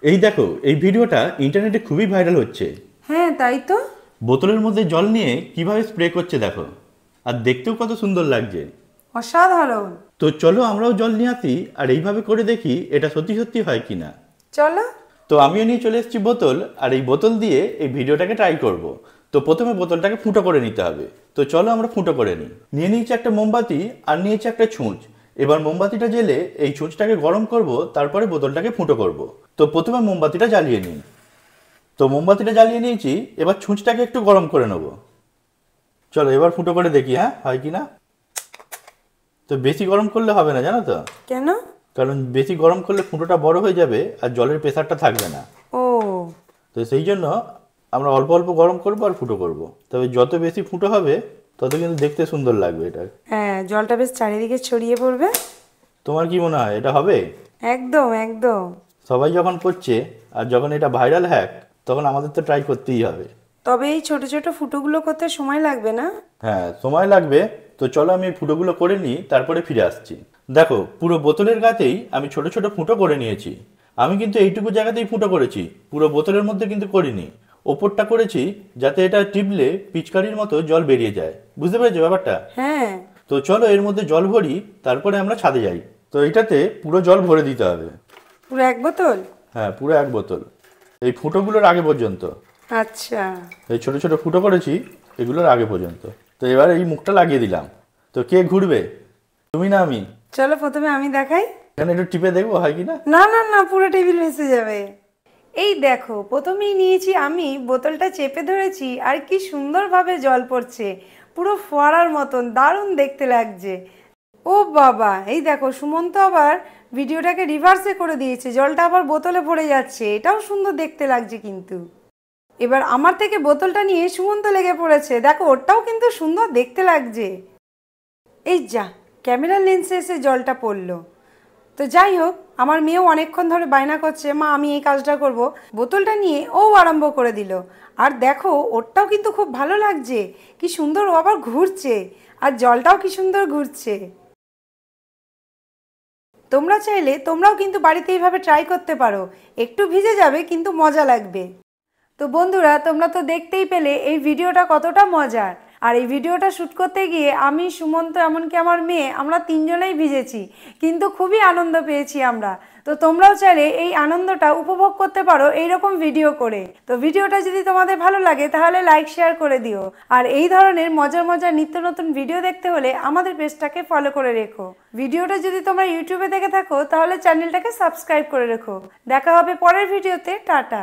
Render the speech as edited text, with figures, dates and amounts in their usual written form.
এই দেখো, এই ভিডিওটা ইন্টারনেটে খুবই ভাইরাল হচ্ছে। হ্যাঁ তাই তো। বোতলের মধ্যে জল নিয়ে কিভাবে স্প্রে করছে দেখো, আর দেখতেও কত সুন্দর লাগছে। অসাধারণ। তো চলো আমরাও জল নিয়ে আসি আর এইভাবে করে দেখি এটা সত্যি সত্যি হয় কিনা। চলো। তো আমিও নিয়ে চলে এসেছি বোতল, আর এই বোতল দিয়ে এই ভিডিওটাকে ট্রাই করব। তো প্রথমে বোতলটাকে ফুটো করে নিতে হবে। তো চলো আমরা ফুটো করে নিই। নিয়ে নিয়েছি একটা মোমবাতি আর নিয়েছি একটা ছুঁচ। এবার মোমবাতিটা জেলে এই ছুঁচটাকে গরম করব, তারপরে বোতলটাকে ফুটো করব। তো প্রথমে মোমবাতিটা জ্বালিয়ে নিই। তো মোমবাতিটা জ্বালিয়ে নিয়েছি, এবার ছুঁচটাকে একটু গরম করে নেব। চলো এবার ফুটো করে দেখি হ্যাঁ হয় কি না। তো বেশি গরম করলে হবে না জানো তো, কেন? কারণ বেশি গরম করলে ফুটোটা বড় হয়ে যাবে আর জলের প্রেসারটা থাকবে না। ও। তো সেই জন্য আমরা অল্প অল্প গরম করবো আর ফুটো করব। তবে যত বেশি ফুটো হবে তত কিন্তু দেখতে সুন্দর লাগবে এটা। হ্যাঁ, জলটা বেশ চারিদিকে ছড়িয়ে পড়বে। তোমার কি মনে হয় এটা হবে? একদম একদম। সবাই যখন করছে আর যখন এটা ভাইরাল হ্যাক, তখন আমাদের তো ট্রাই করতেই হবে। তবে এই ছোট ছোট ফুটোগুলো করতে সময় লাগবে না? হ্যাঁ সময় লাগবে। তো চলো আমি ফুটোগুলো করে নিই, তারপরে ফিরে আসছি। দেখো পুরো বোতলের গাতেই আমি ছোট ছোট ফুটো করে নিয়েছি। আমি কিন্তু এইটুকু জায়গাতেই ফুটো করেছি, পুরো বোতলের মধ্যে কিন্তু করিনি। ওপরটা করেছি যাতে এটা টিপলে পিচকারির মতো জল বেরিয়ে যায়। বুঝতে পেরেছো ব্যাপারটা? হ্যাঁ। তো চলো এর মধ্যে জল ভরি, তারপরে আমরা ছাদে যাই। তো এটাতে পুরো জল ভরে দিতে হবে। পুরো এক বোতল? হ্যাঁ পুরো এক বোতল, এই ফুটোগুলোর আগে পর্যন্ত। আচ্ছা। এই ছোট ছোট ফুটো করেছি এগুলোর আগে পর্যন্ত। তো এবার এই মুখটা লাগিয়ে দিলাম। তো কে ঘুরবে, তুমি না আমি? চলো প্রথমে আমি দেখাই। এখানে একটু টিপে দেখবো হয় কি না। না না না, পুরো টেবিল ভেসে যাবে। এই দেখো, প্রথমেই নিয়েছি আমি, বোতলটা চেপে ধরেছি আর কি সুন্দরভাবে জল পড়ছে, পুরো ফোয়ারার মতন, দারুণ দেখতে লাগছে। ও বাবা, এই দেখো সুমন্ত আবার ভিডিওটাকে রিভার্সে করে দিয়েছে, জলটা আবার বোতলে ভরে যাচ্ছে, এটাও সুন্দর দেখতে লাগছে। কিন্তু এবার আমার থেকে বোতলটা নিয়ে সুমন্ত লেগে পড়েছে, দেখো ওটাও কিন্তু সুন্দর দেখতে লাগছে। এই যা, ক্যামেরার লেন্সে এসে জলটা পড়লো। তো যাই হোক, আমার মেয়েও অনেকক্ষণ ধরে বায়না করছে, মা আমি এই কাজটা করব, বোতলটা নিয়ে ও আরম্ভ করে দিল। আর দেখো ওরটাও কিন্তু খুব ভালো লাগছে, কি সুন্দর ও আবার ঘুরছে, আর জলটাও কি সুন্দর ঘুরছে। তোমরা চাইলে তোমরাও কিন্তু বাড়িতে এইভাবে ট্রাই করতে পারো, একটু ভিজে যাবে কিন্তু মজা লাগবে। তো বন্ধুরা, তোমরা তো দেখতেই পেলে এই ভিডিওটা কতটা মজার। আর এই ভিডিওটা শ্যুট করতে গিয়ে আমি, সুমন্ত, এমনকি আমার মেয়ে, আমরা তিনজনেই ভিজেছি, কিন্তু খুবই আনন্দ পেয়েছি আমরা। তো তোমরাও চাইলে এই আনন্দটা উপভোগ করতে পারো এইরকম ভিডিও করে। তো ভিডিওটা যদি তোমাদের ভালো লাগে তাহলে লাইক শেয়ার করে দিও। আর এই ধরনের মজার মজার নিত্য নতুন ভিডিও দেখতে হলে আমাদের পেজটাকে ফলো করে রেখো। ভিডিওটা যদি তোমরা ইউটিউবে দেখে থাকো তাহলে চ্যানেলটাকে সাবস্ক্রাইব করে রেখো। দেখা হবে পরের ভিডিওতে। টাটা।